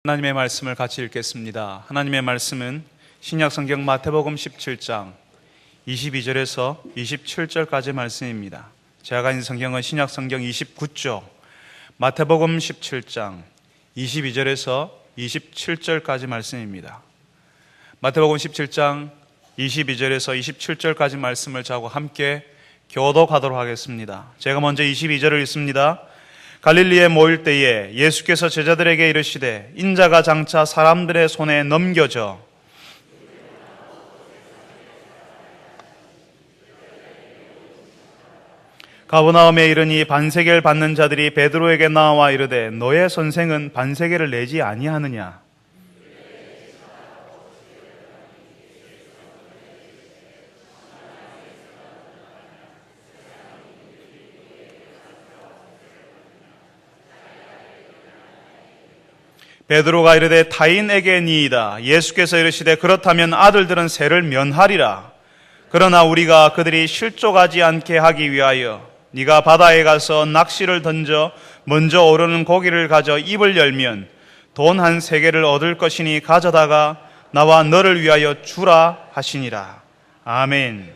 하나님의 말씀을 같이 읽겠습니다. 하나님의 말씀은 신약성경 마태복음 17장 22절에서 27절까지 말씀입니다. 제가 가진 성경은 신약성경 29쪽 마태복음 17장 22절에서 27절까지 말씀입니다. 마태복음 17장 22절에서 27절까지 말씀을 저하고 함께 교독하도록 하겠습니다. 제가 먼저 22절을 읽습니다. 갈릴리에 모일 때에 예수께서 제자들에게 이르시되 인자가 장차 사람들의 손에 넘겨져 가버나움에 이르니 반세계를 받는 자들이 베드로에게 나와 이르되 너의 선생은 반세계를 내지 아니하느냐? 베드로가 이르되 타인에게니이다. 예수께서 이르시되 그렇다면 아들들은 세를 면하리라. 그러나 우리가 그들이 실족하지 않게 하기 위하여 네가 바다에 가서 낚시를 던져 먼저 오르는 고기를 가져 입을 열면 돈 한 세개를 얻을 것이니 가져다가 나와 너를 위하여 주라 하시니라. 아멘.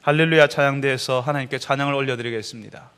할렐루야 찬양대에서 하나님께 찬양을 올려드리겠습니다.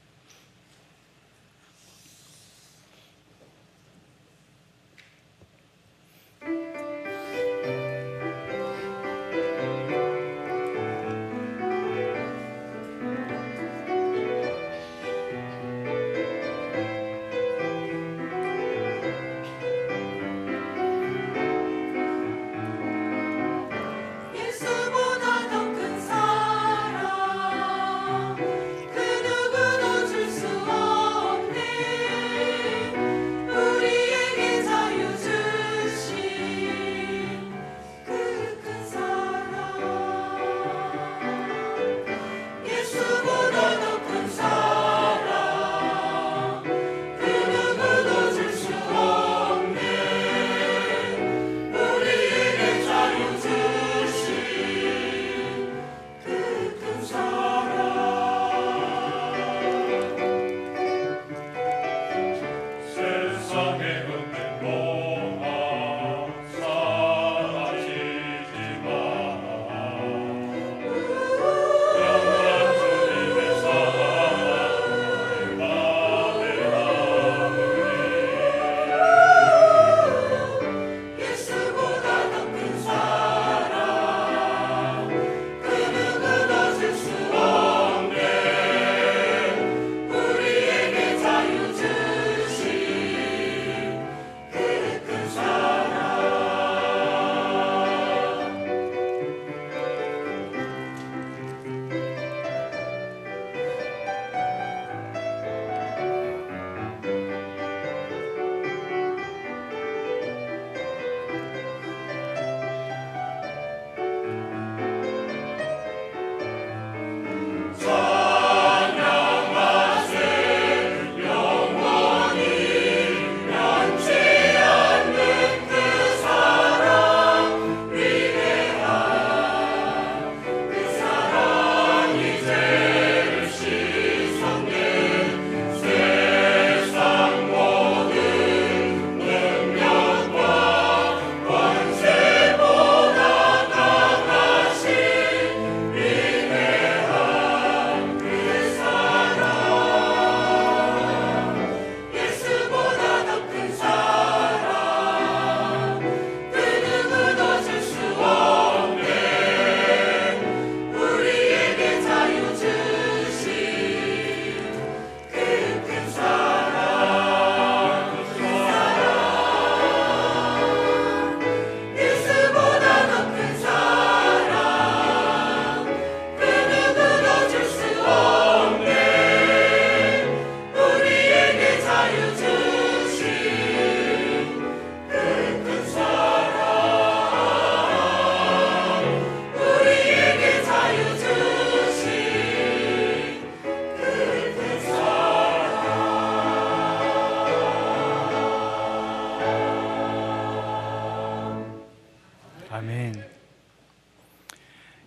아멘.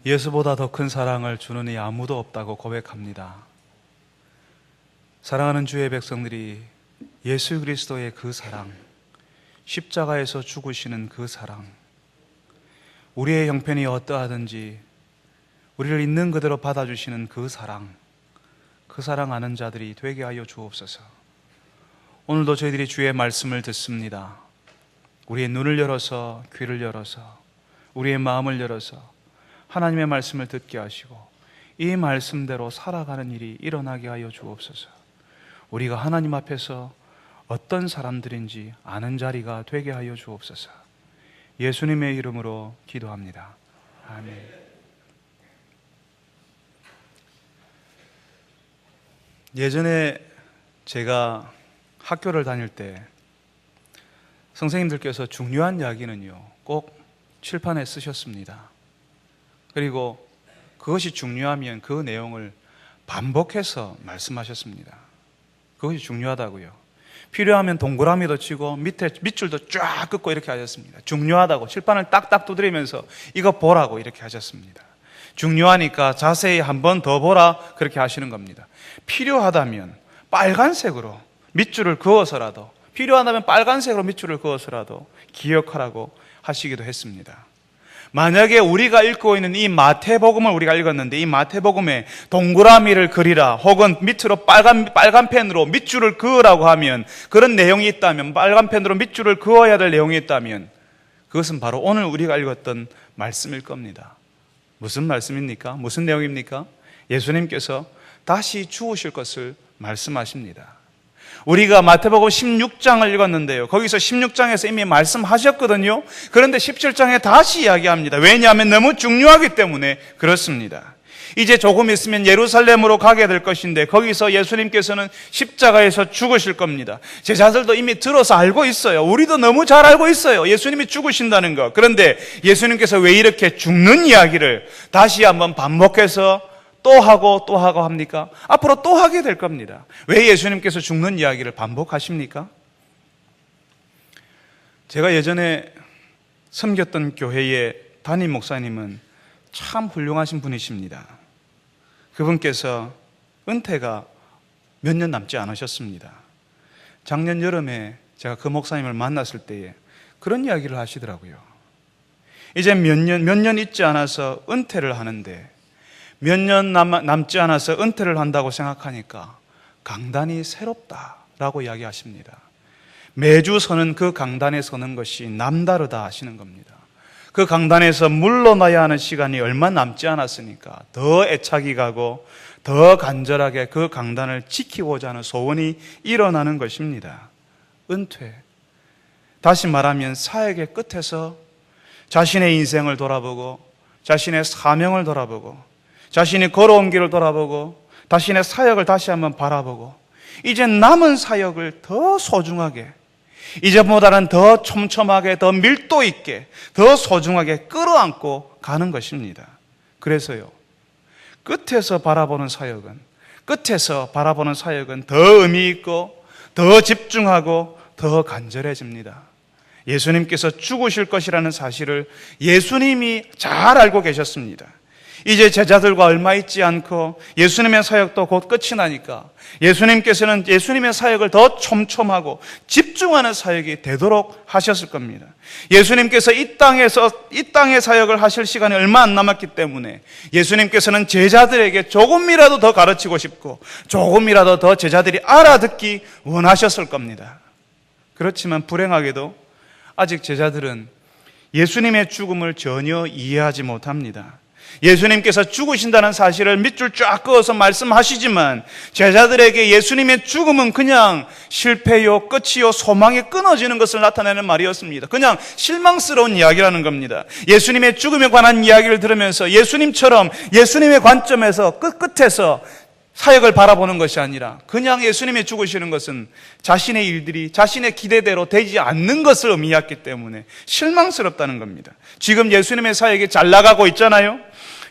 예수보다 더 큰 사랑을 주는 이 아무도 없다고 고백합니다. 사랑하는 주의 백성들이 예수 그리스도의 그 사랑, 십자가에서 죽으시는 그 사랑, 우리의 형편이 어떠하든지 우리를 있는 그대로 받아주시는 그 사랑 아는 자들이 되게 하여 주옵소서. 오늘도 저희들이 주의 말씀을 듣습니다. 우리의 눈을 열어서, 귀를 열어서, 우리의 마음을 열어서 하나님의 말씀을 듣게 하시고 이 말씀대로 살아가는 일이 일어나게 하여 주옵소서. 우리가 하나님 앞에서 어떤 사람들인지 아는 자리가 되게 하여 주옵소서. 예수님의 이름으로 기도합니다. 아멘. 예전에 제가 학교를 다닐 때 선생님들께서 중요한 이야기는요, 꼭 칠판에 쓰셨습니다. 그리고 그것이 중요하면 그 내용을 반복해서 말씀하셨습니다. 그것이 중요하다고요. 필요하면 동그라미도 치고 밑에 밑줄도 쫙 긋고 이렇게 하셨습니다. 중요하다고 칠판을 딱딱 두드리면서 이거 보라고 이렇게 하셨습니다. 중요하니까 자세히 한 번 더 보라 그렇게 하시는 겁니다. 필요하다면 빨간색으로 밑줄을 그어서라도, 필요하다면 빨간색으로 밑줄을 그어서라도 기억하라고 하시기도 했습니다. 만약에 우리가 읽고 있는 이 마태복음을 우리가 읽었는데 이 마태복음에 동그라미를 그리라 혹은 밑으로 빨간 펜으로 밑줄을 그으라고 하면, 그런 내용이 있다면, 빨간 펜으로 밑줄을 그어야 될 내용이 있다면 그것은 바로 오늘 우리가 읽었던 말씀일 겁니다. 무슨 말씀입니까? 무슨 내용입니까? 예수님께서 다시 죽으실 것을 말씀하십니다. 우리가 마태복음 16장을 읽었는데요, 거기서 16장에서 이미 말씀하셨거든요. 그런데 17장에 다시 이야기합니다. 왜냐하면 너무 중요하기 때문에 그렇습니다. 이제 조금 있으면 예루살렘으로 가게 될 것인데 거기서 예수님께서는 십자가에서 죽으실 겁니다. 제자들도 이미 들어서 알고 있어요. 우리도 너무 잘 알고 있어요. 예수님이 죽으신다는 것. 그런데 예수님께서 왜 이렇게 죽는 이야기를 다시 한번 반복해서 또 하고 또 하고 합니까? 앞으로 또 하게 될 겁니다. 왜 예수님께서 죽는 이야기를 반복하십니까? 제가 예전에 섬겼던 교회의 담임 목사님은 참 훌륭하신 분이십니다. 그분께서 은퇴가 몇 년 남지 않으셨습니다. 작년 여름에 제가 그 목사님을 만났을 때에 그런 이야기를 하시더라고요. 이제 몇 년 있지 않아서 은퇴를 하는데, 몇 년 남지 않아서 은퇴를 한다고 생각하니까 강단이 새롭다라고 이야기하십니다. 매주 서는 그 강단에 서는 것이 남다르다 하시는 겁니다. 그 강단에서 물러나야 하는 시간이 얼마 남지 않았으니까 더 애착이 가고 더 간절하게 그 강단을 지키고자 하는 소원이 일어나는 것입니다. 은퇴, 다시 말하면 사역의 끝에서 자신의 인생을 돌아보고 자신의 사명을 돌아보고 자신이 걸어온 길을 돌아보고 자신의 사역을 다시 한번 바라보고 이제 남은 사역을 더 소중하게, 이전보다는 더 촘촘하게, 더 밀도 있게, 더 소중하게 끌어안고 가는 것입니다. 그래서요, 끝에서 바라보는 사역은 더 의미 있고 더 집중하고 더 간절해집니다. 예수님께서 죽으실 것이라는 사실을 예수님이 잘 알고 계셨습니다. 이제 제자들과 얼마 있지 않고 예수님의 사역도 곧 끝이 나니까 예수님께서는 예수님의 사역을 더 촘촘하고 집중하는 사역이 되도록 하셨을 겁니다. 예수님께서 이 땅의 사역을 하실 시간이 얼마 안 남았기 때문에 예수님께서는 제자들에게 조금이라도 더 가르치고 싶고 조금이라도 더 제자들이 알아듣기 원하셨을 겁니다. 그렇지만 불행하게도 아직 제자들은 예수님의 죽음을 전혀 이해하지 못합니다. 예수님께서 죽으신다는 사실을 밑줄 쫙 그어서 말씀하시지만 제자들에게 예수님의 죽음은 그냥 실패요, 끝이요, 소망이 끊어지는 것을 나타내는 말이었습니다. 그냥 실망스러운 이야기라는 겁니다. 예수님의 죽음에 관한 이야기를 들으면서 예수님처럼 예수님의 관점에서 끝에서 사역을 바라보는 것이 아니라 그냥 예수님이 죽으시는 것은 자신의 일들이 자신의 기대대로 되지 않는 것을 의미했기 때문에 실망스럽다는 겁니다. 지금 예수님의 사역이 잘 나가고 있잖아요.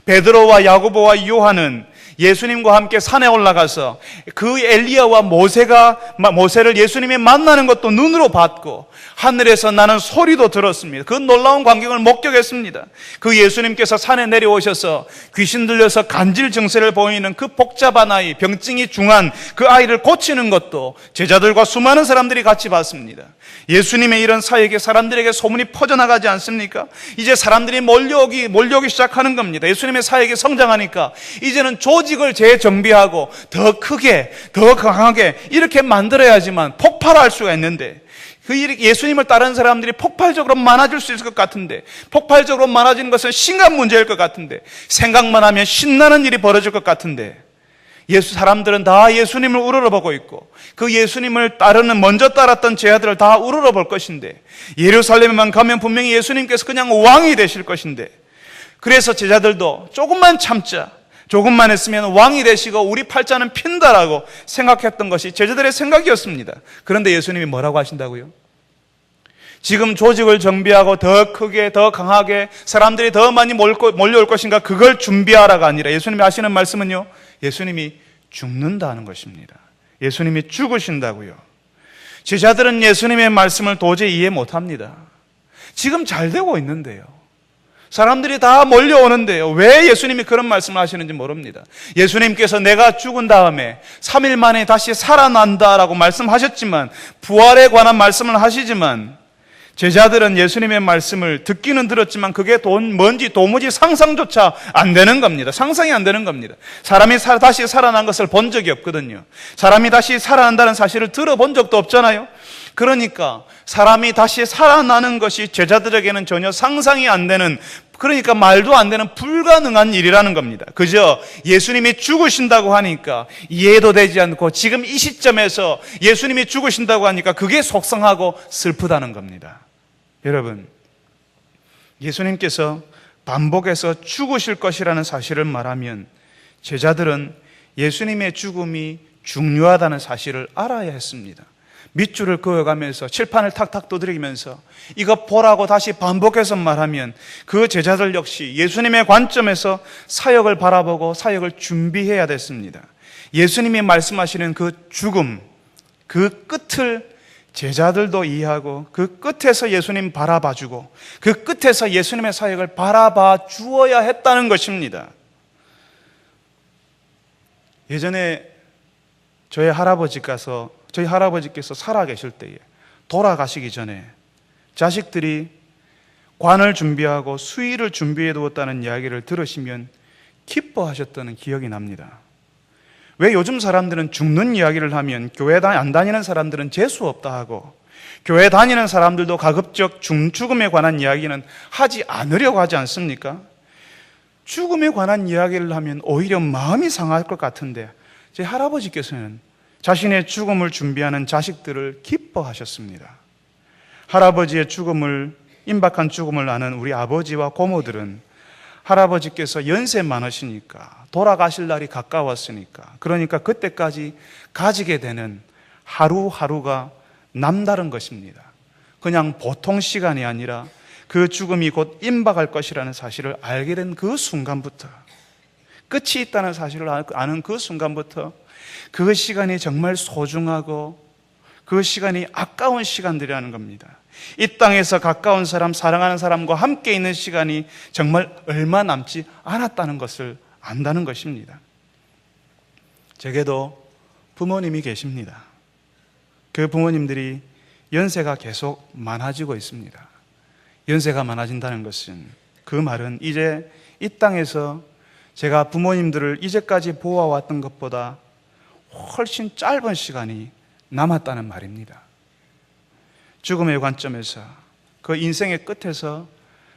베드로와 야고보와 요한은 예수님과 함께 산에 올라가서 그 엘리야와 모세를 예수님이 만나는 것도 눈으로 봤고 하늘에서 나는 소리도 들었습니다. 그 놀라운 광경을 목격했습니다. 그 예수님께서 산에 내려오셔서 귀신 들려서 간질 증세를 보이는 그 복잡한 아이, 병증이 중한 그 아이를 고치는 것도 제자들과 수많은 사람들이 같이 봤습니다. 예수님의 이런 사역에 사람들에게 소문이 퍼져나가지 않습니까? 이제 사람들이 몰려오기 시작하는 겁니다. 예수님의 사역이 성장하니까 이제는 조직을 재정비하고 더 크게, 더 강하게 이렇게 만들어야지만 폭발할 수가 있는데 그 예수님을 따르는 사람들이 폭발적으로 많아질 수 있을 것 같은데 폭발적으로 많아지는 것은 심각한 문제일 것 같은데 생각만 하면 신나는 일이 벌어질 것 같은데 사람들은 다 예수님을 우러러보고 있고 그 예수님을 먼저 따랐던 제자들을 다 우러러볼 것인데 예루살렘에만 가면 분명히 예수님께서 그냥 왕이 되실 것인데 그래서 제자들도 조금만 참자, 조금만 했으면 왕이 되시고 우리 팔자는 핀다라고 생각했던 것이 제자들의 생각이었습니다. 그런데 예수님이 뭐라고 하신다고요? 지금 조직을 정비하고 더 크게, 더 강하게 사람들이 더 많이 몰려올 것인가 그걸 준비하라가 아니라 예수님이 하시는 말씀은요, 예수님이 죽는다는 것입니다. 예수님이 죽으신다고요. 제자들은 예수님의 말씀을 도저히 이해 못합니다. 지금 잘 되고 있는데요, 사람들이 다 몰려오는데요, 왜 예수님이 그런 말씀을 하시는지 모릅니다. 예수님께서 내가 죽은 다음에 3일 만에 다시 살아난다라고 말씀하셨지만, 부활에 관한 말씀을 하시지만 제자들은 예수님의 말씀을 듣기는 들었지만 그게 뭔지 도무지 상상조차 안 되는 겁니다. 상상이 안 되는 겁니다. 사람이 다시 살아난 것을 본 적이 없거든요. 사람이 다시 살아난다는 사실을 들어본 적도 없잖아요. 그러니까 사람이 다시 살아나는 것이 제자들에게는 전혀 상상이 안 되는, 그러니까 말도 안 되는 불가능한 일이라는 겁니다. 그저 예수님이 죽으신다고 하니까 이해도 되지 않고 지금 이 시점에서 예수님이 죽으신다고 하니까 그게 속상하고 슬프다는 겁니다. 여러분, 예수님께서 반복해서 죽으실 것이라는 사실을 말하면 제자들은 예수님의 죽음이 중요하다는 사실을 알아야 했습니다. 밑줄을 그어가면서 칠판을 탁탁 두드리면서 이거 보라고 다시 반복해서 말하면 그 제자들 역시 예수님의 관점에서 사역을 바라보고 사역을 준비해야 됐습니다. 예수님이 말씀하시는 그 죽음, 그 끝을 제자들도 이해하고 그 끝에서 예수님 바라봐주고 그 끝에서 예수님의 사역을 바라봐 주어야 했다는 것입니다. 예전에 저희 할아버지께서 살아 계실 때에 돌아가시기 전에 자식들이 관을 준비하고 수의를 준비해 두었다는 이야기를 들으시면 기뻐하셨다는 기억이 납니다. 왜 요즘 사람들은 죽는 이야기를 하면 교회 안 다니는 사람들은 재수없다 하고 교회 다니는 사람들도 가급적 죽음에 관한 이야기는 하지 않으려고 하지 않습니까? 죽음에 관한 이야기를 하면 오히려 마음이 상할 것 같은데 제 할아버지께서는 자신의 죽음을 준비하는 자식들을 기뻐하셨습니다. 할아버지의 임박한 죽음을 아는 우리 아버지와 고모들은 할아버지께서 연세 많으시니까 돌아가실 날이 가까웠으니까 그러니까 그때까지 가지게 되는 하루하루가 남다른 것입니다. 그냥 보통 시간이 아니라 그 죽음이 곧 임박할 것이라는 사실을 알게 된 그 순간부터, 끝이 있다는 사실을 아는 그 순간부터 그 시간이 정말 소중하고 그 시간이 아까운 시간들이라는 겁니다. 이 땅에서 가까운 사람, 사랑하는 사람과 함께 있는 시간이 정말 얼마 남지 않았다는 것을 안다는 것입니다. 제게도 부모님이 계십니다. 그 부모님들이 연세가 계속 많아지고 있습니다. 연세가 많아진다는 것은, 그 말은 이제 이 땅에서 제가 부모님들을 이제까지 보아왔던 것보다 훨씬 짧은 시간이 남았다는 말입니다. 죽음의 관점에서, 그 인생의 끝에서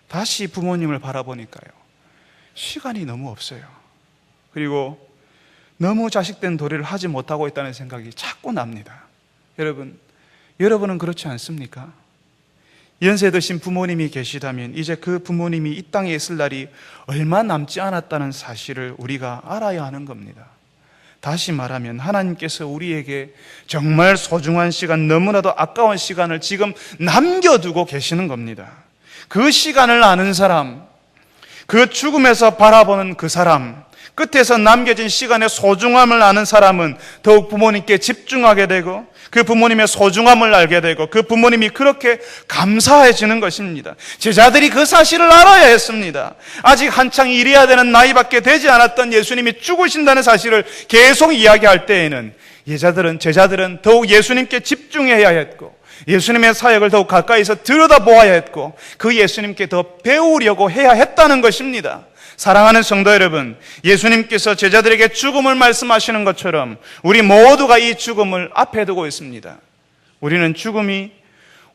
다시 부모님을 바라보니까요, 시간이 너무 없어요. 그리고 너무 자식된 도리를 하지 못하고 있다는 생각이 자꾸 납니다. 여러분은 그렇지 않습니까? 연세 드신 부모님이 계시다면 이제 그 부모님이 이 땅에 있을 날이 얼마 남지 않았다는 사실을 우리가 알아야 하는 겁니다. 다시 말하면 하나님께서 우리에게 정말 소중한 시간, 너무나도 아까운 시간을 지금 남겨두고 계시는 겁니다. 그 시간을 아는 사람, 그 죽음에서 바라보는 그 사람, 끝에서 남겨진 시간의 소중함을 아는 사람은 더욱 부모님께 집중하게 되고 그 부모님의 소중함을 알게 되고 그 부모님이 그렇게 감사해지는 것입니다. 제자들이 그 사실을 알아야 했습니다. 아직 한창 일해야 되는 나이밖에 되지 않았던 예수님이 죽으신다는 사실을 계속 이야기할 때에는 제자들은 더욱 예수님께 집중해야 했고 예수님의 사역을 더욱 가까이서 들여다보아야 했고 그 예수님께 더 배우려고 해야 했다는 것입니다. 사랑하는 성도 여러분, 예수님께서 제자들에게 죽음을 말씀하시는 것처럼 우리 모두가 이 죽음을 앞에 두고 있습니다. 우리는 죽음이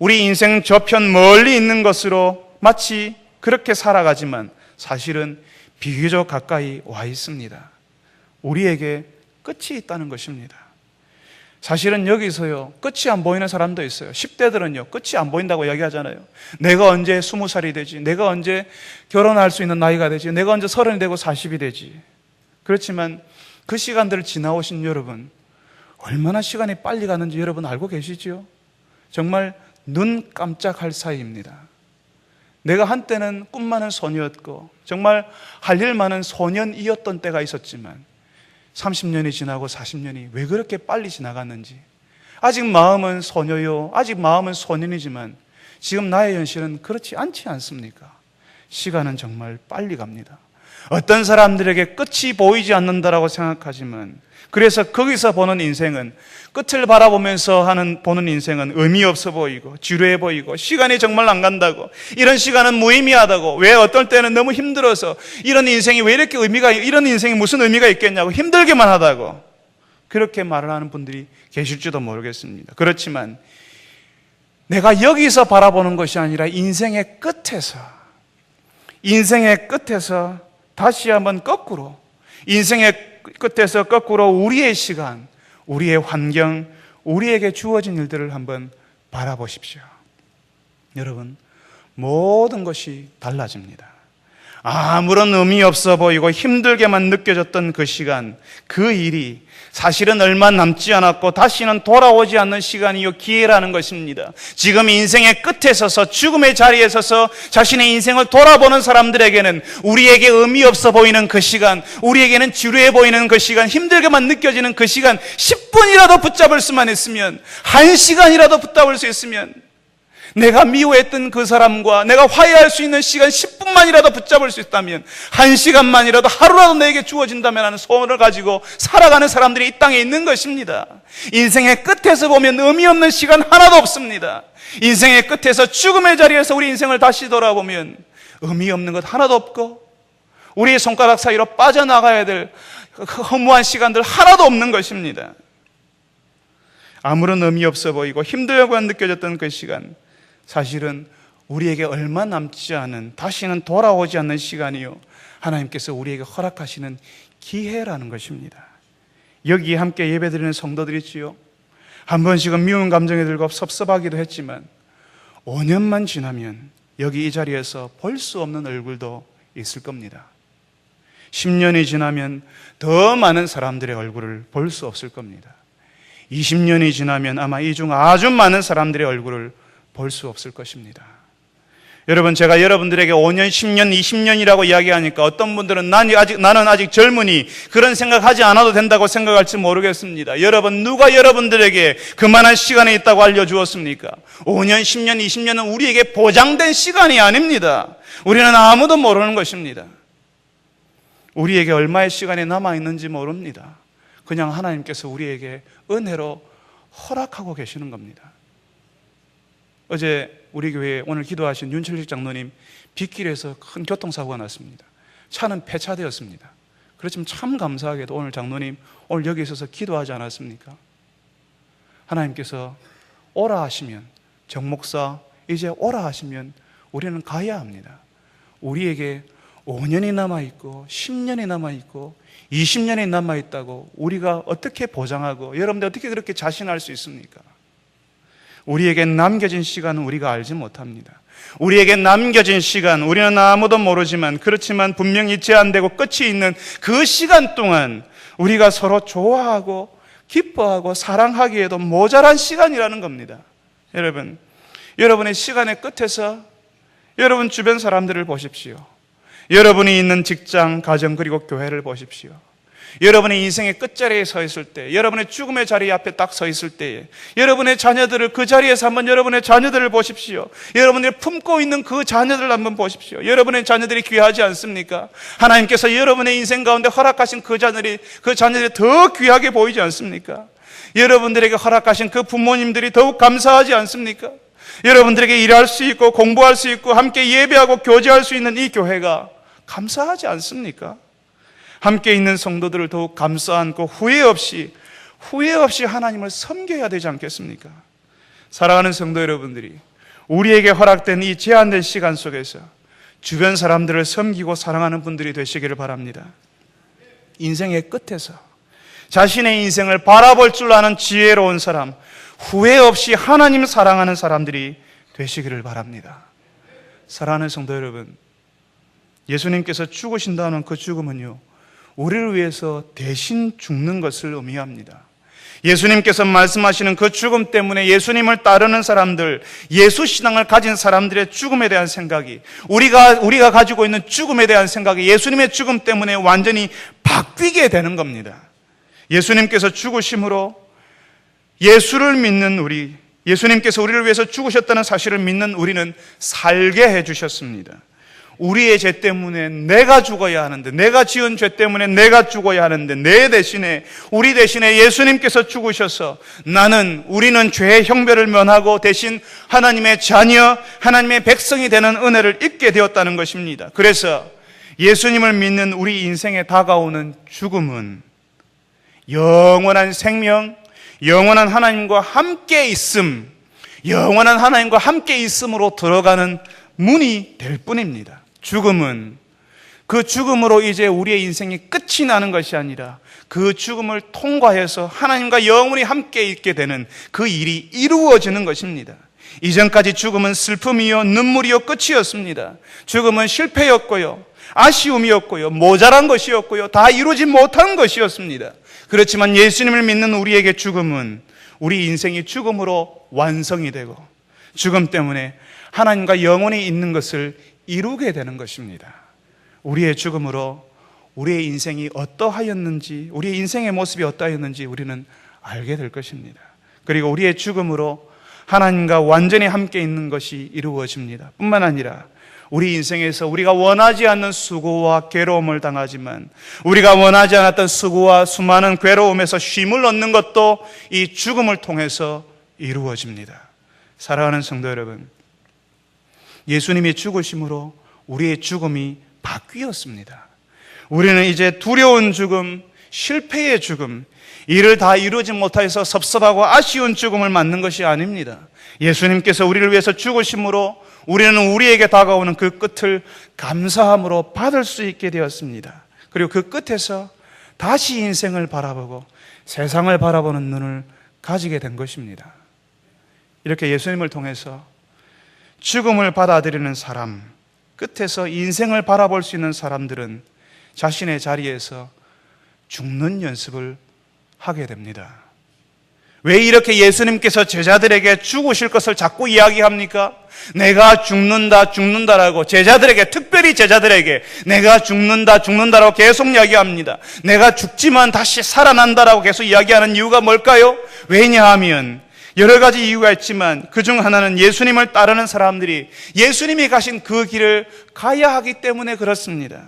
우리 인생 저편 멀리 있는 것으로 마치 그렇게 살아가지만 사실은 비교적 가까이 와 있습니다. 우리에게 끝이 있다는 것입니다. 사실은 여기서요, 끝이 안 보이는 사람도 있어요. 10대들은요, 끝이 안 보인다고 이야기하잖아요. 내가 언제 20살이 되지? 내가 언제 결혼할 수 있는 나이가 되지? 내가 언제 30이 되고 40이 되지? 그렇지만 그 시간들을 지나오신 여러분, 얼마나 시간이 빨리 가는지 여러분 알고 계시지요? 정말 눈 깜짝할 사이입니다. 내가 한때는 꿈 많은 소녀였고 정말 할 일 많은 소년이었던 때가 있었지만 30년이 지나고 40년이 왜 그렇게 빨리 지나갔는지, 아직 마음은 소녀요, 아직 마음은 소년이지만 지금 나의 현실은 그렇지 않지 않습니까? 시간은 정말 빨리 갑니다. 어떤 사람들에게 끝이 보이지 않는다라고 생각하지만, 그래서 거기서 보는 인생은, 끝을 바라보면서 보는 인생은 의미 없어 보이고 지루해 보이고 시간이 정말 안 간다고, 이런 시간은 무의미하다고, 왜 어떨 때는 너무 힘들어서 이런 인생이 왜 이렇게 이런 인생이 무슨 의미가 있겠냐고, 힘들게만 하다고 그렇게 말을 하는 분들이 계실지도 모르겠습니다. 그렇지만 내가 여기서 바라보는 것이 아니라 인생의 끝에서 다시 한번 거꾸로, 인생의 끝에서 거꾸로 우리의 시간, 우리의 환경, 우리에게 주어진 일들을 한번 바라보십시오. 여러분, 모든 것이 달라집니다. 아무런 의미 없어 보이고 힘들게만 느껴졌던 그 시간, 그 일이 사실은 얼마 남지 않았고 다시는 돌아오지 않는 시간이요, 기회라는 것입니다. 지금 인생의 끝에 서서, 죽음의 자리에 서서 자신의 인생을 돌아보는 사람들에게는 우리에게 의미 없어 보이는 그 시간, 우리에게는 지루해 보이는 그 시간, 힘들게만 느껴지는 그 시간 10분이라도 붙잡을 수만 있으면, 1시간이라도 붙잡을 수 있으면, 내가 미워했던 그 사람과 내가 화해할 수 있는 시간 10분만이라도 붙잡을 수 있다면, 1시간만이라도, 하루라도 내게 주어진다면 하는 소원을 가지고 살아가는 사람들이 이 땅에 있는 것입니다. 인생의 끝에서 보면 의미 없는 시간 하나도 없습니다. 인생의 끝에서, 죽음의 자리에서 우리 인생을 다시 돌아보면 의미 없는 것 하나도 없고, 우리의 손가락 사이로 빠져나가야 될 허무한 시간들 하나도 없는 것입니다. 아무런 의미 없어 보이고 힘들고 느껴졌던 그 시간, 사실은 우리에게 얼마 남지 않은, 다시는 돌아오지 않는 시간이요, 하나님께서 우리에게 허락하시는 기회라는 것입니다. 여기 함께 예배드리는 성도들 있지요, 한 번씩은 미운 감정이 들고 섭섭하기도 했지만 5년만 지나면 여기 이 자리에서 볼 수 없는 얼굴도 있을 겁니다. 10년이 지나면 더 많은 사람들의 얼굴을 볼 수 없을 겁니다. 20년이 지나면 아마 이 중 아주 많은 사람들의 얼굴을 볼 수 없을 것입니다. 여러분, 제가 여러분들에게 5년, 10년, 20년이라고 이야기하니까 어떤 분들은 나는 아직 젊으니 그런 생각하지 않아도 된다고 생각할지 모르겠습니다. 여러분, 누가 여러분들에게 그만한 시간이 있다고 알려주었습니까? 5년, 10년, 20년은 우리에게 보장된 시간이 아닙니다. 우리는 아무도 모르는 것입니다. 우리에게 얼마의 시간이 남아있는지 모릅니다. 그냥 하나님께서 우리에게 은혜로 허락하고 계시는 겁니다. 어제 우리 교회에 오늘 기도하신 윤철식 장로님, 빗길에서 큰 교통사고가 났습니다. 차는 폐차되었습니다. 그렇지만 참 감사하게도 오늘 장로님 오늘 여기 있어서 기도하지 않았습니까? 하나님께서 오라 하시면, 정 목사 이제 오라 하시면 우리는 가야 합니다. 우리에게 5년이 남아있고 10년이 남아있고 20년이 남아있다고 우리가 어떻게 보장하고, 여러분들 어떻게 그렇게 자신할 수 있습니까? 우리에게 남겨진 시간은 우리가 알지 못합니다. 우리에게 남겨진 시간, 우리는 아무도 모르지만, 그렇지만 분명히 제한되고 끝이 있는 그 시간 동안 우리가 서로 좋아하고 기뻐하고 사랑하기에도 모자란 시간이라는 겁니다. 여러분, 여러분의 시간의 끝에서 여러분 주변 사람들을 보십시오. 여러분이 있는 직장, 가정, 그리고 교회를 보십시오. 여러분의 인생의 끝자리에 서 있을 때, 여러분의 죽음의 자리 앞에 딱 서 있을 때에 여러분의 자녀들을, 그 자리에서 한번 여러분의 자녀들을 보십시오. 여러분이 품고 있는 그 자녀들을 한번 보십시오. 여러분의 자녀들이 귀하지 않습니까? 하나님께서 여러분의 인생 가운데 허락하신 그 자녀들이 더 귀하게 보이지 않습니까? 여러분들에게 허락하신 그 부모님들이 더욱 감사하지 않습니까? 여러분들에게 일할 수 있고 공부할 수 있고 함께 예배하고 교제할 수 있는 이 교회가 감사하지 않습니까? 함께 있는 성도들을 더욱 감싸 안고 후회 없이 하나님을 섬겨야 되지 않겠습니까? 사랑하는 성도 여러분들이 우리에게 허락된 이 제한된 시간 속에서 주변 사람들을 섬기고 사랑하는 분들이 되시기를 바랍니다. 인생의 끝에서 자신의 인생을 바라볼 줄 아는 지혜로운 사람, 후회 없이 하나님 사랑하는 사람들이 되시기를 바랍니다. 사랑하는 성도 여러분, 예수님께서 죽으신다는 그 죽음은요, 우리를 위해서 대신 죽는 것을 의미합니다. 예수님께서 말씀하시는 그 죽음 때문에 예수님을 따르는 사람들, 예수 신앙을 가진 사람들의 죽음에 대한 생각이, 우리가 가지고 있는 죽음에 대한 생각이 예수님의 죽음 때문에 완전히 바뀌게 되는 겁니다. 예수님께서 죽으심으로 예수를 믿는 우리, 예수님께서 우리를 위해서 죽으셨다는 사실을 믿는 우리는 살게 해주셨습니다. 우리의 죄 때문에 내가 죽어야 하는데, 내가 지은 죄 때문에 내가 죽어야 하는데, 우리 대신에 예수님께서 죽으셔서 우리는 죄의 형벌을 면하고 대신 하나님의 자녀, 하나님의 백성이 되는 은혜를 입게 되었다는 것입니다. 그래서 예수님을 믿는 우리 인생에 다가오는 죽음은 영원한 생명, 영원한 하나님과 함께 있음으로 들어가는 문이 될 뿐입니다. 죽음은, 그 죽음으로 이제 우리의 인생이 끝이 나는 것이 아니라 그 죽음을 통과해서 하나님과 영원히 함께 있게 되는 그 일이 이루어지는 것입니다. 이전까지 죽음은 슬픔이요 눈물이요 끝이었습니다. 죽음은 실패였고요, 아쉬움이었고요, 모자란 것이었고요, 다 이루지 못한 것이었습니다. 그렇지만 예수님을 믿는 우리에게 죽음은 우리 인생이 죽음으로 완성이 되고, 죽음 때문에 하나님과 영원히 있는 것을 이루게 되는 것입니다. 우리의 죽음으로 우리의 인생이 어떠하였는지, 우리의 인생의 모습이 어떠하였는지 우리는 알게 될 것입니다. 그리고 우리의 죽음으로 하나님과 완전히 함께 있는 것이 이루어집니다. 뿐만 아니라 우리 인생에서 우리가 원하지 않는 수고와 괴로움을 당하지만, 우리가 원하지 않았던 수고와 수많은 괴로움에서 쉼을 얻는 것도 이 죽음을 통해서 이루어집니다. 사랑하는 성도 여러분, 예수님이 죽으심으로 우리의 죽음이 바뀌었습니다. 우리는 이제 두려운 죽음, 실패의 죽음, 일을 다 이루지 못해서 섭섭하고 아쉬운 죽음을 맞는 것이 아닙니다. 예수님께서 우리를 위해서 죽으심으로 우리는 우리에게 다가오는 그 끝을 감사함으로 받을 수 있게 되었습니다. 그리고 그 끝에서 다시 인생을 바라보고 세상을 바라보는 눈을 가지게 된 것입니다. 이렇게 예수님을 통해서 죽음을 받아들이는 사람, 끝에서 인생을 바라볼 수 있는 사람들은 자신의 자리에서 죽는 연습을 하게 됩니다. 왜 이렇게 예수님께서 제자들에게 죽으실 것을 자꾸 이야기합니까? 내가 죽는다라고 특별히 제자들에게 내가 죽는다라고 계속 이야기합니다. 내가 죽지만 다시 살아난다라고 계속 이야기하는 이유가 뭘까요? 왜냐하면 여러 가지 이유가 있지만 그중 하나는 예수님을 따르는 사람들이 예수님이 가신 그 길을 가야 하기 때문에 그렇습니다.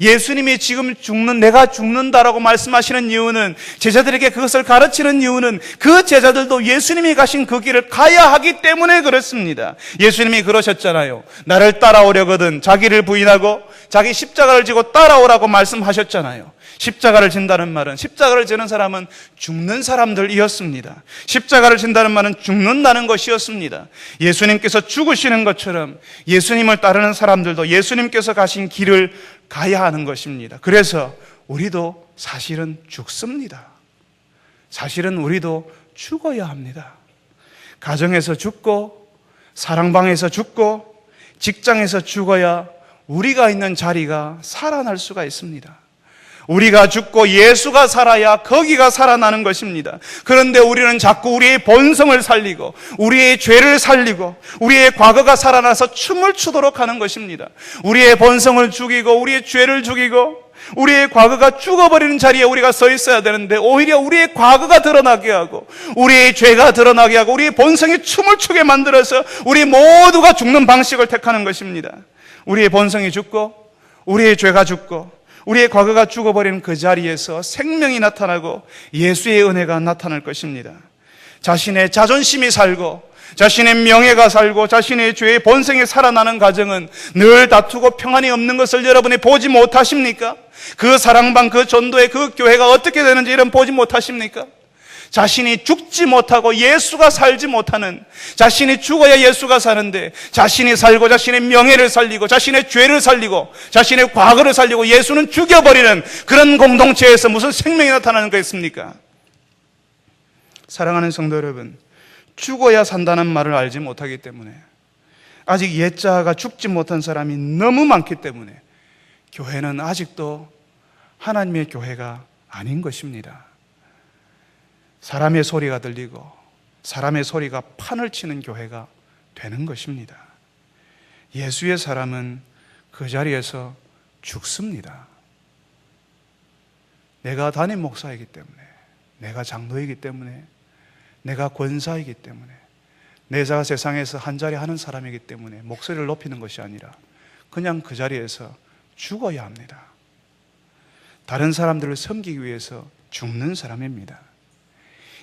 예수님이 지금 내가 죽는다라고 말씀하시는 이유는, 제자들에게 그것을 가르치는 이유는 그 제자들도 예수님이 가신 그 길을 가야 하기 때문에 그렇습니다. 예수님이 그러셨잖아요. 나를 따라오려거든 자기를 부인하고 자기 십자가를 지고 따라오라고 말씀하셨잖아요. 십자가를 진다는 말은, 십자가를 지는 사람은 죽는 사람들이었습니다. 십자가를 진다는 말은 죽는다는 것이었습니다. 예수님께서 죽으시는 것처럼 예수님을 따르는 사람들도 예수님께서 가신 길을 가야 하는 것입니다. 그래서 우리도 사실은 죽습니다. 사실은 우리도 죽어야 합니다. 가정에서 죽고, 사랑방에서 죽고, 직장에서 죽어야 우리가 있는 자리가 살아날 수가 있습니다. 우리가 죽고 예수가 살아야 거기가 살아나는 것입니다. 그런데 우리는 자꾸 우리의 본성을 살리고 우리의 죄를 살리고 우리의 과거가 살아나서 춤을 추도록 하는 것입니다. 우리의 본성을 죽이고 우리의 죄를 죽이고 우리의 과거가 죽어버리는 자리에 우리가 서 있어야 되는데 오히려 우리의 과거가 드러나게 하고 우리의 죄가 드러나게 하고 우리의 본성이 춤을 추게 만들어서 우리 모두가 죽는 방식을 택하는 것입니다. 우리의 본성이 죽고 우리의 죄가 죽고 우리의 과거가 죽어버리는 그 자리에서 생명이 나타나고 예수의 은혜가 나타날 것입니다. 자신의 자존심이 살고 자신의 명예가 살고 자신의 죄의 본성이 살아나는 과정은 늘 다투고 평안이 없는 것을 여러분이 보지 못하십니까? 그 사랑방, 그 전도의 그 교회가 어떻게 되는지 여러분 보지 못하십니까? 자신이 죽지 못하고 예수가 살지 못하는, 자신이 죽어야 예수가 사는데 자신이 살고 자신의 명예를 살리고 자신의 죄를 살리고 자신의 과거를 살리고 예수는 죽여버리는 그런 공동체에서 무슨 생명이 나타나는 거겠습니까? 사랑하는 성도 여러분, 죽어야 산다는 말을 알지 못하기 때문에, 아직 옛자가 죽지 못한 사람이 너무 많기 때문에 교회는 아직도 하나님의 교회가 아닌 것입니다. 사람의 소리가 들리고 사람의 소리가 판을 치는 교회가 되는 것입니다. 예수의 사람은 그 자리에서 죽습니다. 내가 담임 목사이기 때문에, 내가 장로이기 때문에, 내가 권사이기 때문에, 내가 세상에서 한 자리 하는 사람이기 때문에 목소리를 높이는 것이 아니라 그냥 그 자리에서 죽어야 합니다. 다른 사람들을 섬기기 위해서 죽는 사람입니다.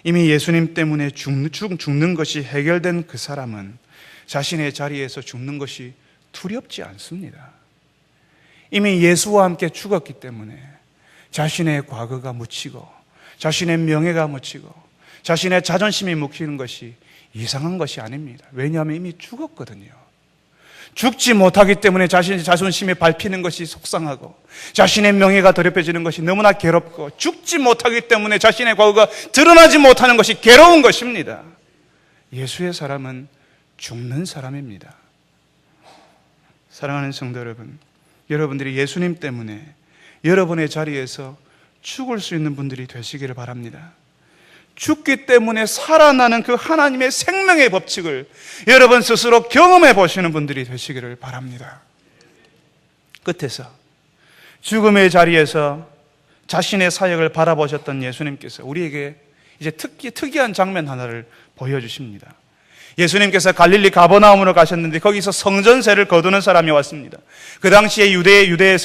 이미 예수님 때문에 죽는 것이 해결된 그 사람은 자신의 자리에서 죽는 것이 두렵지 않습니다. 이미 예수와 함께 죽었기 때문에 자신의 과거가 묻히고 자신의 명예가 묻히고 자신의 자존심이 묻히는 것이 이상한 것이 아닙니다. 왜냐하면 이미 죽었거든요. 죽지 못하기 때문에 자신의 자존심이 밟히는 것이 속상하고 자신의 명예가 더럽혀지는 것이 너무나 괴롭고, 죽지 못하기 때문에 자신의 과거가 드러나지 못하는 것이 괴로운 것입니다. 예수의 사람은 죽는 사람입니다. 사랑하는 성도 여러분, 여러분들이 예수님 때문에 여러분의 자리에서 죽을 수 있는 분들이 되시기를 바랍니다. 죽기 때문에 살아나는 그 하나님의 생명의 법칙을 여러분 스스로 경험해 보시는 분들이 되시기를 바랍니다. 끝에서 죽음의 자리에서 자신의 사역을 바라보셨던 예수님께서 우리에게 이제 특이한 장면 하나를 보여주십니다. 예수님께서 갈릴리 가버나움으로 가셨는데 거기서 성전세를 거두는 사람이 왔습니다. 그 당시에 유대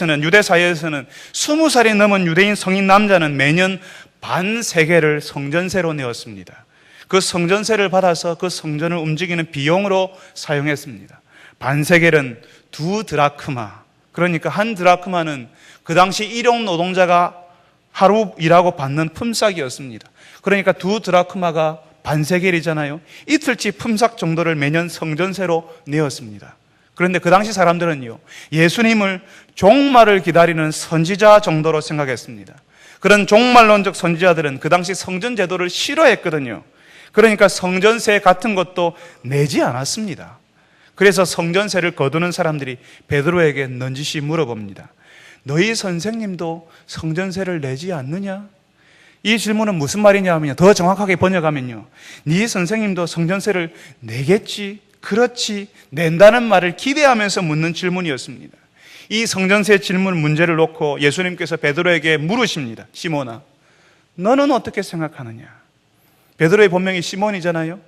사회에서는 20살이 넘은 유대인 성인 남자는 매년 반세겔을 성전세로 내었습니다. 그 성전세를 받아서 그 성전을 움직이는 비용으로 사용했습니다. 반세겔은 2드라크마, 그러니까 1드라크마는 그 당시 일용 노동자가 하루 일하고 받는 품삯이었습니다. 그러니까 2드라크마가 반세겔이잖아요. 이틀치 품삯 정도를 매년 성전세로 내었습니다. 그런데 그 당시 사람들은요, 예수님을 종말을 기다리는 선지자 정도로 생각했습니다. 그런 종말론적 선지자들은 그 당시 성전 제도를 싫어했거든요. 그러니까 성전세 같은 것도 내지 않았습니다. 그래서 성전세를 거두는 사람들이 베드로에게 넌지시 물어봅니다. 너희 선생님도 성전세를 내지 않느냐? 이 질문은 무슨 말이냐 하면요, 더 정확하게 번역하면요, 네 선생님도 성전세를 내겠지, 그렇지, 낸다는 말을 기대하면서 묻는 질문이었습니다. 이 성전세 질문 문제를 놓고 예수님께서 베드로에게 물으십니다. 시몬아, 너는 어떻게 생각하느냐? 베드로의 본명이 시몬이잖아요.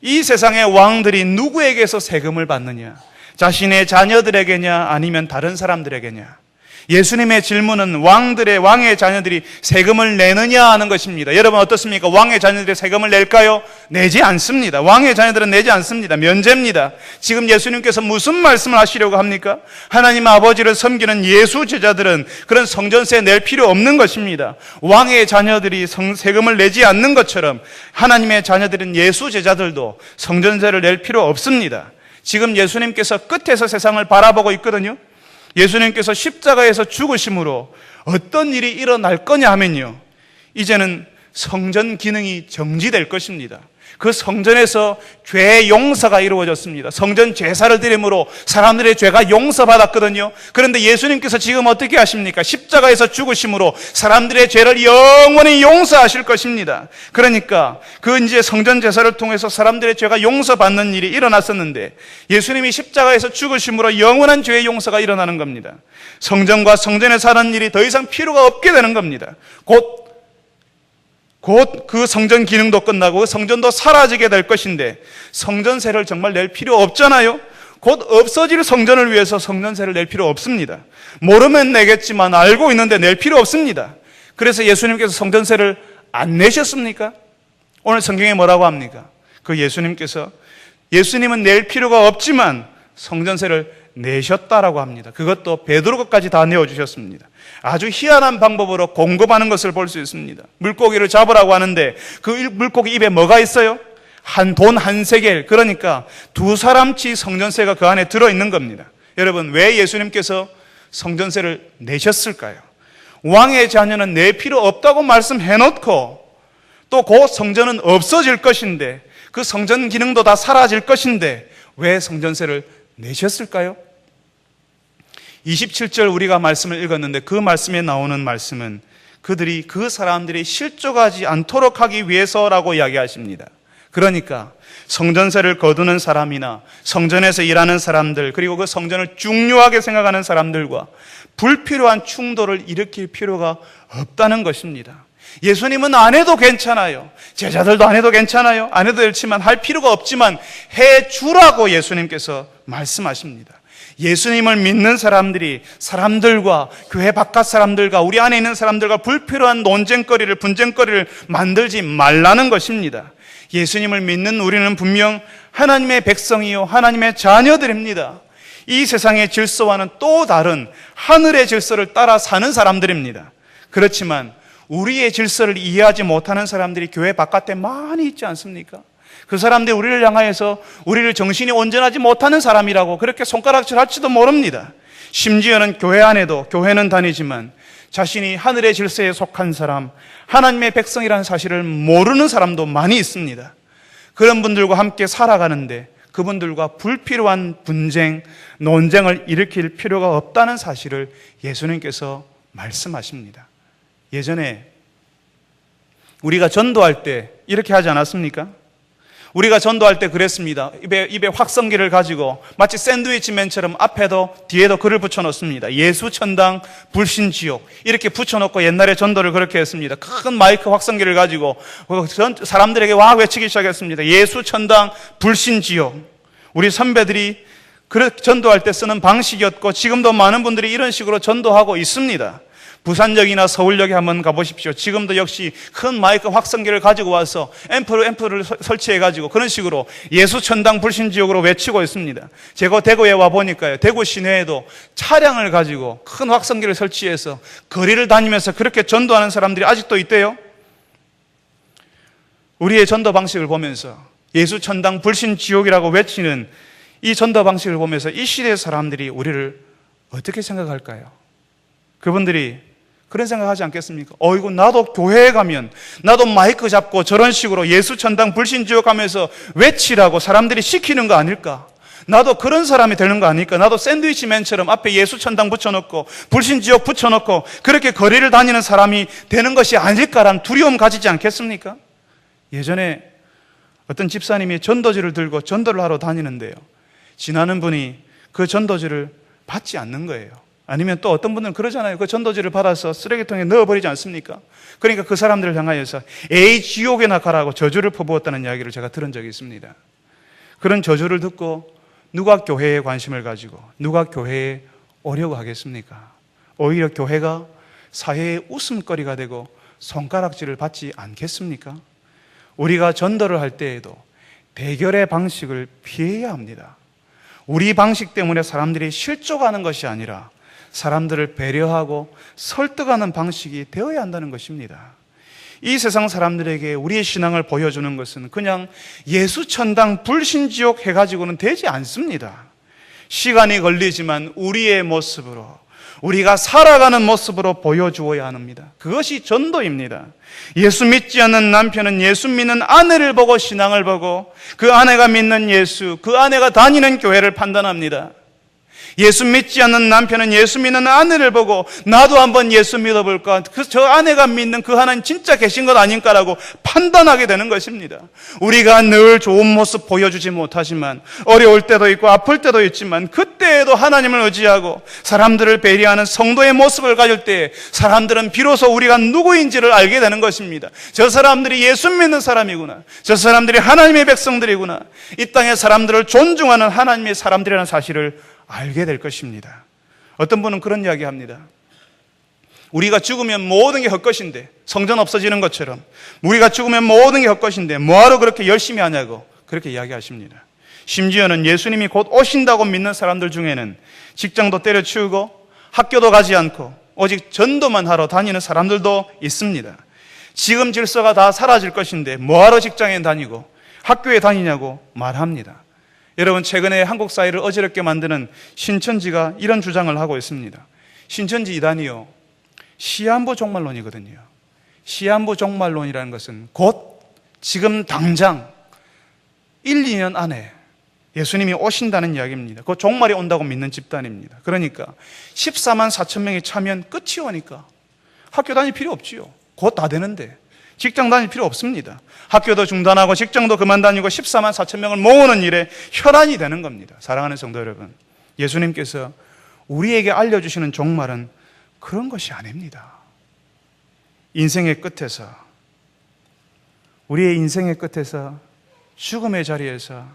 이 세상의 왕들이 누구에게서 세금을 받느냐? 자신의 자녀들에게냐 아니면 다른 사람들에게냐? 예수님의 질문은 왕의 자녀들이 세금을 내느냐 하는 것입니다. 여러분 어떻습니까? 왕의 자녀들이 세금을 낼까요? 내지 않습니다. 왕의 자녀들은 내지 않습니다. 면제입니다. 지금 예수님께서 무슨 말씀을 하시려고 합니까? 하나님 아버지를 섬기는 예수 제자들은 그런 성전세 낼 필요 없는 것입니다. 왕의 자녀들이 세금을 내지 않는 것처럼 하나님의 자녀들인 예수 제자들도 성전세를 낼 필요 없습니다. 지금 예수님께서 끝에서 세상을 바라보고 있거든요. 예수님께서 십자가에서 죽으심으로 어떤 일이 일어날 거냐 하면요, 이제는 성전 기능이 정지될 것입니다. 그 성전에서 죄 용서가 이루어졌습니다. 성전 제사를 드림으로 사람들의 죄가 용서받았거든요. 그런데 예수님께서 지금 어떻게 하십니까? 십자가에서 죽으심으로 사람들의 죄를 영원히 용서하실 것입니다. 그러니까 그 이제 성전 제사를 통해서 사람들의 죄가 용서받는 일이 일어났었는데 예수님이 십자가에서 죽으심으로 영원한 죄의 용서가 일어나는 겁니다. 성전과 성전에서 하는 일이 더 이상 필요가 없게 되는 겁니다. 곧 그 성전 기능도 끝나고 그 성전도 사라지게 될 것인데 성전세를 정말 낼 필요 없잖아요. 곧 없어질 성전을 위해서 성전세를 낼 필요 없습니다. 모르면 내겠지만 알고 있는데 낼 필요 없습니다. 그래서 예수님께서 성전세를 안 내셨습니까? 오늘 성경에 뭐라고 합니까? 그 예수님은 낼 필요가 없지만 성전세를 내셨다라고 합니다. 그것도 베드로 것까지 다 내어주셨습니다. 아주 희한한 방법으로 공급하는 것을 볼 수 있습니다. 물고기를 잡으라고 하는데 그 물고기 입에 뭐가 있어요? 돈 한 세겔, 그러니까 2사람치 성전세가 그 안에 들어있는 겁니다. 여러분, 왜 예수님께서 성전세를 내셨을까요? 왕의 자녀는 낼 필요 없다고 말씀해놓고 또 그 성전은 없어질 것인데 그 성전 기능도 다 사라질 것인데 왜 성전세를 내셨을까요? 27절 우리가 말씀을 읽었는데 그 말씀에 나오는 말씀은 그 사람들이 실족하지 않도록 하기 위해서라고 이야기하십니다. 그러니까 성전세를 거두는 사람이나 성전에서 일하는 사람들, 그리고 그 성전을 중요하게 생각하는 사람들과 불필요한 충돌을 일으킬 필요가 없다는 것입니다. 예수님은 안 해도 괜찮아요. 제자들도 안 해도 괜찮아요. 안 해도 좋지만 할 필요가 없지만 해주라고 예수님께서 말씀하십니다. 예수님을 믿는 사람들과 교회 바깥 사람들과 우리 안에 있는 사람들과 불필요한 논쟁거리를, 분쟁거리를 만들지 말라는 것입니다. 예수님을 믿는 우리는 분명 하나님의 백성이요 하나님의 자녀들입니다. 이 세상의 질서와는 또 다른 하늘의 질서를 따라 사는 사람들입니다. 그렇지만 우리의 질서를 이해하지 못하는 사람들이 교회 바깥에 많이 있지 않습니까? 그 사람들이 우리를 향하여서 우리를 정신이 온전하지 못하는 사람이라고 그렇게 손가락질 할지도 모릅니다. 심지어는 교회 안에도 교회는 다니지만 자신이 하늘의 질서에 속한 사람, 하나님의 백성이라는 사실을 모르는 사람도 많이 있습니다. 그런 분들과 함께 살아가는데 그분들과 불필요한 분쟁, 논쟁을 일으킬 필요가 없다는 사실을 예수님께서 말씀하십니다. 예전에 우리가 전도할 때 이렇게 하지 않았습니까? 우리가 전도할 때 그랬습니다. 입에 확성기를 가지고 마치 샌드위치맨처럼 앞에도 뒤에도 글을 붙여놓습니다. 예수 천당 불신 지옥 이렇게 붙여놓고 옛날에 전도를 그렇게 했습니다. 큰 마이크 확성기를 가지고 사람들에게 와 외치기 시작했습니다. 예수 천당 불신 지옥. 우리 선배들이 전도할 때 쓰는 방식이었고 지금도 많은 분들이 이런 식으로 전도하고 있습니다. 부산역이나 서울역에 한번 가보십시오. 지금도 역시 큰 마이크 확성기를 가지고 와서 앰프를 설치해가지고 그런 식으로 예수 천당 불신지옥으로 외치고 있습니다. 제가 대구에 와보니까요, 대구 시내에도 차량을 가지고 큰 확성기를 설치해서 거리를 다니면서 그렇게 전도하는 사람들이 아직도 있대요. 우리의 전도 방식을 보면서 예수 천당 불신지옥이라고 외치는 이 전도 방식을 보면서 이 시대의 사람들이 우리를 어떻게 생각할까요? 그분들이 그런 생각하지 않겠습니까? 어이구, 나도 교회에 가면 나도 마이크 잡고 저런 식으로 예수 천당 불신지옥 하면서 외치라고 사람들이 시키는 거 아닐까? 나도 그런 사람이 되는 거 아닐까? 나도 샌드위치맨처럼 앞에 예수 천당 붙여놓고 불신지옥 붙여놓고 그렇게 거리를 다니는 사람이 되는 것이 아닐까라는 두려움 가지지 않겠습니까? 예전에 어떤 집사님이 전도지를 들고 전도를 하러 다니는데요, 지나는 분이 그 전도지를 받지 않는 거예요. 아니면 또 어떤 분들은 그러잖아요. 그 전도지를 받아서 쓰레기통에 넣어버리지 않습니까? 그러니까 그 사람들을 향하여서 에이 지옥에나 가라고 저주를 퍼부었다는 이야기를 제가 들은 적이 있습니다. 그런 저주를 듣고 누가 교회에 관심을 가지고 누가 교회에 오려고 하겠습니까? 오히려 교회가 사회의 웃음거리가 되고 손가락질을 받지 않겠습니까? 우리가 전도를 할 때에도 대결의 방식을 피해야 합니다. 우리 방식 때문에 사람들이 실족하는 것이 아니라 사람들을 배려하고 설득하는 방식이 되어야 한다는 것입니다. 이 세상 사람들에게 우리의 신앙을 보여주는 것은 그냥 예수 천당 불신지옥 해가지고는 되지 않습니다. 시간이 걸리지만 우리의 모습으로, 우리가 살아가는 모습으로 보여주어야 합니다. 그것이 전도입니다. 예수 믿지 않는 남편은 예수 믿는 아내를 보고 신앙을 보고 그 아내가 믿는 예수, 그 아내가 다니는 교회를 판단합니다. 예수 믿지 않는 남편은 예수 믿는 아내를 보고 나도 한번 예수 믿어볼까? 저 아내가 믿는 그 하나님 진짜 계신 것 아닌가라고 판단하게 되는 것입니다. 우리가 늘 좋은 모습 보여주지 못하지만 어려울 때도 있고 아플 때도 있지만 그때에도 하나님을 의지하고 사람들을 배려하는 성도의 모습을 가질 때 사람들은 비로소 우리가 누구인지를 알게 되는 것입니다. 저 사람들이 예수 믿는 사람이구나. 저 사람들이 하나님의 백성들이구나. 이 땅의 사람들을 존중하는 하나님의 사람들이라는 사실을 알게 될 것입니다. 어떤 분은 그런 이야기 합니다. 우리가 죽으면 모든 게 헛것인데, 성전 없어지는 것처럼 우리가 죽으면 모든 게 헛것인데 뭐하러 그렇게 열심히 하냐고 그렇게 이야기하십니다. 심지어는 예수님이 곧 오신다고 믿는 사람들 중에는 직장도 때려치우고 학교도 가지 않고 오직 전도만 하러 다니는 사람들도 있습니다. 지금 질서가 다 사라질 것인데 뭐하러 직장에 다니고 학교에 다니냐고 말합니다. 여러분, 최근에 한국 사회를 어지럽게 만드는 신천지가 이런 주장을 하고 있습니다. 신천지 이단이요, 시한부 종말론이거든요. 시한부 종말론이라는 것은 곧 지금 당장 1, 2년 안에 예수님이 오신다는 이야기입니다. 그 종말이 온다고 믿는 집단입니다. 그러니까 14만 4천 명이 차면 끝이 오니까 학교 다닐 필요 없지요. 곧 다 되는데 직장 다닐 필요 없습니다. 학교도 중단하고 직장도 그만 다니고 14만 4천 명을 모으는 일에 혈안이 되는 겁니다. 사랑하는 성도 여러분, 예수님께서 우리에게 알려주시는 종말은 그런 것이 아닙니다. 인생의 끝에서, 우리의 인생의 끝에서 죽음의 자리에서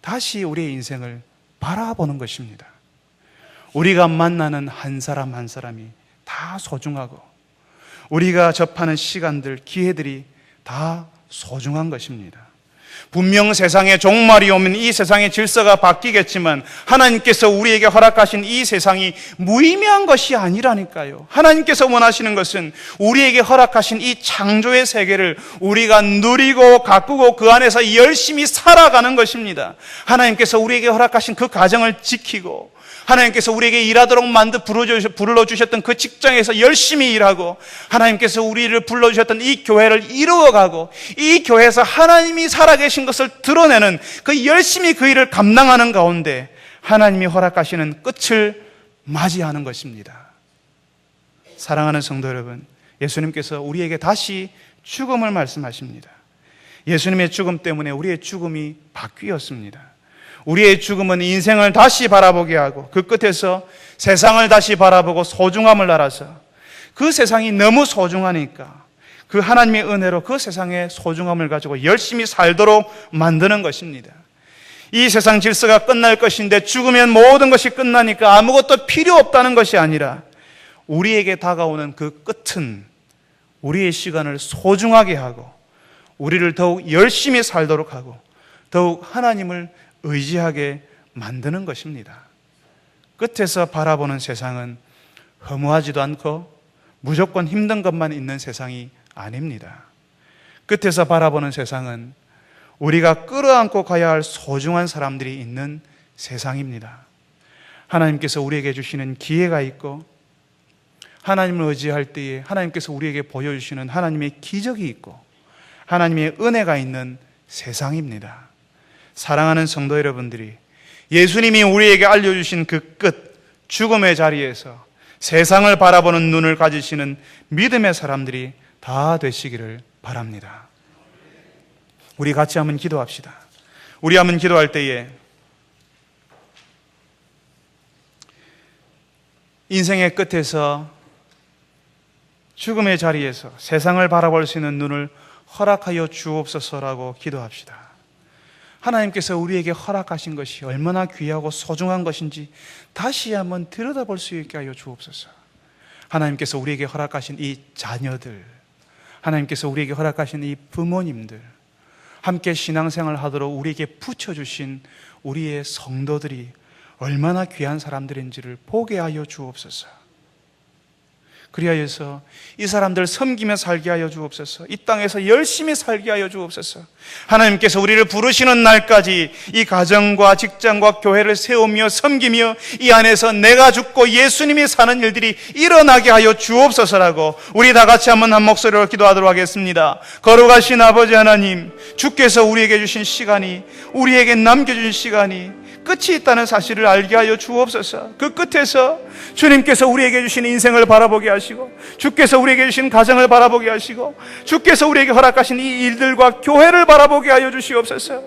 다시 우리의 인생을 바라보는 것입니다. 우리가 만나는 한 사람 한 사람이 다 소중하고 우리가 접하는 시간들, 기회들이 다 소중한 것입니다. 분명 세상에 종말이 오면 이 세상의 질서가 바뀌겠지만 하나님께서 우리에게 허락하신 이 세상이 무의미한 것이 아니라니까요. 하나님께서 원하시는 것은 우리에게 허락하신 이 창조의 세계를 우리가 누리고 가꾸고 그 안에서 열심히 살아가는 것입니다. 하나님께서 우리에게 허락하신 그 가정을 지키고 하나님께서 우리에게 일하도록 불러주셨던 그 직장에서 열심히 일하고 하나님께서 우리를 불러주셨던 이 교회를 이루어가고 이 교회에서 하나님이 살아계신 것을 드러내는 그 열심히 그 일을 감당하는 가운데 하나님이 허락하시는 끝을 맞이하는 것입니다. 사랑하는 성도 여러분, 예수님께서 우리에게 다시 죽음을 말씀하십니다. 예수님의 죽음 때문에 우리의 죽음이 바뀌었습니다. 우리의 죽음은 인생을 다시 바라보게 하고 그 끝에서 세상을 다시 바라보고 소중함을 알아서 그 세상이 너무 소중하니까 그 하나님의 은혜로 그 세상의 소중함을 가지고 열심히 살도록 만드는 것입니다. 이 세상 질서가 끝날 것인데 죽으면 모든 것이 끝나니까 아무것도 필요 없다는 것이 아니라 우리에게 다가오는 그 끝은 우리의 시간을 소중하게 하고 우리를 더욱 열심히 살도록 하고 더욱 하나님을 의지하게 만드는 것입니다. 끝에서 바라보는 세상은 허무하지도 않고 무조건 힘든 것만 있는 세상이 아닙니다. 끝에서 바라보는 세상은 우리가 끌어안고 가야 할 소중한 사람들이 있는 세상입니다. 하나님께서 우리에게 주시는 기회가 있고 하나님을 의지할 때에 하나님께서 우리에게 보여주시는 하나님의 기적이 있고 하나님의 은혜가 있는 세상입니다. 사랑하는 성도 여러분들이 예수님이 우리에게 알려주신 그 끝, 죽음의 자리에서 세상을 바라보는 눈을 가지시는 믿음의 사람들이 다 되시기를 바랍니다. 우리 같이 한번 기도합시다. 우리 한번 기도할 때에 인생의 끝에서 죽음의 자리에서 세상을 바라볼 수 있는 눈을 허락하여 주옵소서라고 기도합시다. 하나님께서 우리에게 허락하신 것이 얼마나 귀하고 소중한 것인지 다시 한번 들여다볼 수 있게 하여 주옵소서. 하나님께서 우리에게 허락하신 이 자녀들, 하나님께서 우리에게 허락하신 이 부모님들, 함께 신앙생활을 하도록 우리에게 붙여주신 우리의 성도들이 얼마나 귀한 사람들인지를 보게 하여 주옵소서. 그리하여서 이 사람들 섬기며 살게 하여 주옵소서. 이 땅에서 열심히 살게 하여 주옵소서. 하나님께서 우리를 부르시는 날까지 이 가정과 직장과 교회를 세우며 섬기며 이 안에서 내가 죽고 예수님이 사는 일들이 일어나게 하여 주옵소서라고 우리 다 같이 한번 한 목소리로 기도하도록 하겠습니다. 거룩하신 아버지 하나님, 주께서 우리에게 주신 시간이, 우리에게 남겨주신 시간이 끝이 있다는 사실을 알게 하여 주옵소서. 그 끝에서 주님께서 우리에게 주신 인생을 바라보게 하시고, 주께서 우리에게 주신 가정을 바라보게 하시고, 주께서 우리에게 허락하신 이 일들과 교회를 바라보게 하여 주시옵소서.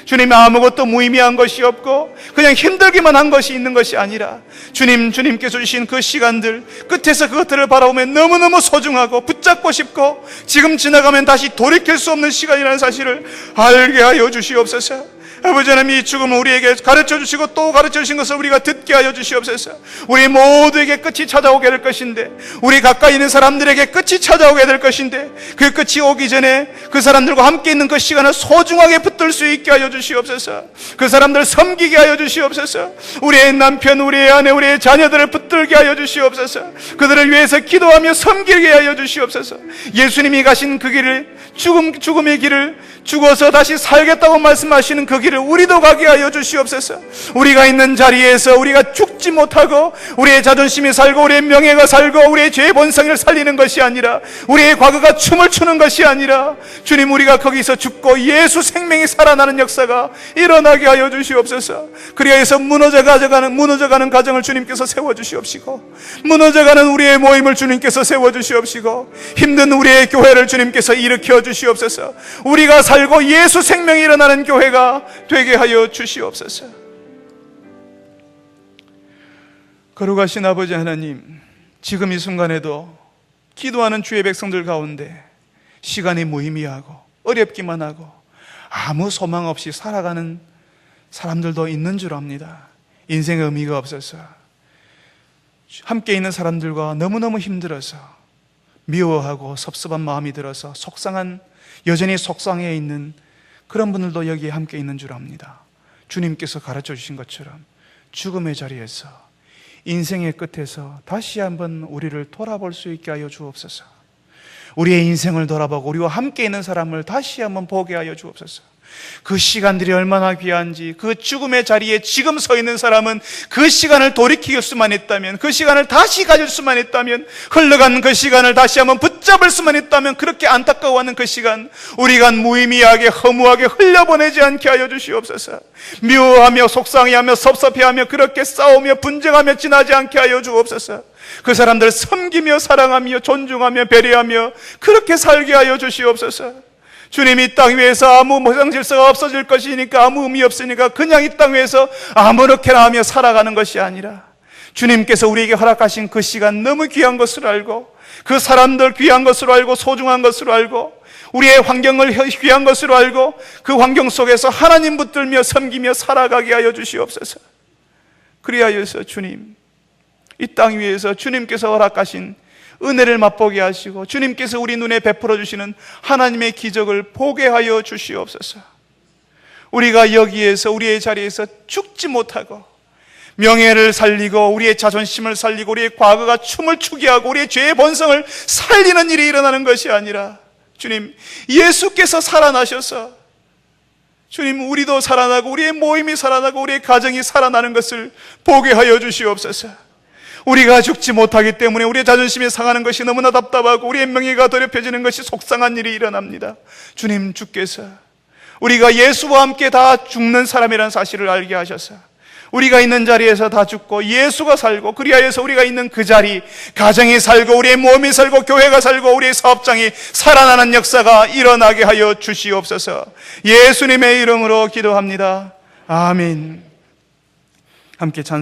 주님, 아무것도 무의미한 것이 없고 그냥 힘들기만 한 것이 있는 것이 아니라 주님께서 주신 그 시간들 끝에서 그것들을 바라보며 너무너무 소중하고 붙잡고 싶고 지금 지나가면 다시 돌이킬 수 없는 시간이라는 사실을 알게 하여 주시옵소서. 아버지 하나님, 이 죽음을 우리에게 가르쳐 주시고 또 가르쳐 주신 것을 우리가 듣게 하여 주시옵소서. 우리 모두에게 끝이 찾아오게 될 것인데, 우리 가까이 있는 사람들에게 끝이 찾아오게 될 것인데, 그 끝이 오기 전에 그 사람들과 함께 있는 그 시간을 소중하게 붙들 수 있게 하여 주시옵소서. 그 사람들 섬기게 하여 주시옵소서. 우리의 남편, 우리의 아내, 우리의 자녀들을 붙들게 하여 주시옵소서. 그들을 위해서 기도하며 섬기게 하여 주시옵소서. 예수님이 가신 그 길을, 죽음의 길을, 죽어서 다시 살겠다고 말씀하시는 그 길을 우리도 가게 하여 주시옵소서. 우리가 있는 자리에서 우리가 죽지 못하고 우리의 자존심이 살고 우리의 명예가 살고 우리의 죄의 본성을 살리는 것이 아니라, 우리의 과거가 춤을 추는 것이 아니라, 주님, 우리가 거기서 죽고 예수 생명이 살아나는 역사가 일어나게 하여 주시옵소서. 그리하여서 무너져가는 가정을 주님께서 세워주시옵시고, 무너져가는 우리의 모임을 주님께서 세워주시옵시고, 힘든 우리의 교회를 주님께서 일으켜 주시옵소서. 우리가 살고 예수 생명이 일어나는 교회가 되게 하여 주시옵소서. 거룩하신 아버지 하나님, 지금 이 순간에도 기도하는 주의 백성들 가운데 시간이 무의미하고 어렵기만 하고 아무 소망 없이 살아가는 사람들도 있는 줄 압니다. 인생의 의미가 없어서 함께 있는 사람들과 너무너무 힘들어서 미워하고 섭섭한 마음이 들어서 여전히 속상해 있는 그런 분들도 여기에 함께 있는 줄 압니다. 주님께서 가르쳐 주신 것처럼 죽음의 자리에서, 인생의 끝에서 다시 한번 우리를 돌아볼 수 있게 하여 주옵소서. 우리의 인생을 돌아보고 우리와 함께 있는 사람을 다시 한번 보게 하여 주옵소서. 그 시간들이 얼마나 귀한지, 그 죽음의 자리에 지금 서 있는 사람은 그 시간을 돌이킬 수만 있다면, 그 시간을 다시 가질 수만 있다면, 흘러간 그 시간을 다시 한번 붙잡을 수만 있다면, 그렇게 안타까워하는 그 시간 우리가 무의미하게 허무하게 흘려보내지 않게 하여 주시옵소서. 미워하며 속상해하며 섭섭해하며 그렇게 싸우며 분쟁하며 지나지 않게 하여 주옵소서. 그 사람들 섬기며 사랑하며 존중하며 배려하며 그렇게 살게 하여 주시옵소서. 주님, 이 땅 위에서 아무 모상 질서가 없어질 것이니까, 아무 의미 없으니까 그냥 이 땅 위에서 아무렇게나 하며 살아가는 것이 아니라, 주님께서 우리에게 허락하신 그 시간 너무 귀한 것으로 알고, 그 사람들 귀한 것으로 알고, 소중한 것으로 알고, 우리의 환경을 귀한 것으로 알고, 그 환경 속에서 하나님 붙들며 섬기며 살아가게 하여 주시옵소서. 그리하여서 주님, 이 땅 위에서 주님께서 허락하신 은혜를 맛보게 하시고, 주님께서 우리 눈에 베풀어 주시는 하나님의 기적을 보게 하여 주시옵소서. 우리가 여기에서, 우리의 자리에서 죽지 못하고 명예를 살리고 우리의 자존심을 살리고 우리의 과거가 춤을 추게 하고 우리의 죄의 본성을 살리는 일이 일어나는 것이 아니라, 주님, 예수께서 살아나셔서 주님, 우리도 살아나고 우리의 모임이 살아나고 우리의 가정이 살아나는 것을 보게 하여 주시옵소서. 우리가 죽지 못하기 때문에 우리의 자존심이 상하는 것이 너무나 답답하고 우리의 명예가 더럽혀지는 것이 속상한 일이 일어납니다. 주님, 주께서 우리가 예수와 함께 다 죽는 사람이라는 사실을 알게 하셔서 우리가 있는 자리에서 다 죽고 예수가 살고, 그리하여서 우리가 있는 그 자리, 가정이 살고 우리의 몸이 살고 교회가 살고 우리의 사업장이 살아나는 역사가 일어나게 하여 주시옵소서. 예수님의 이름으로 기도합니다. 아멘. 함께 찬송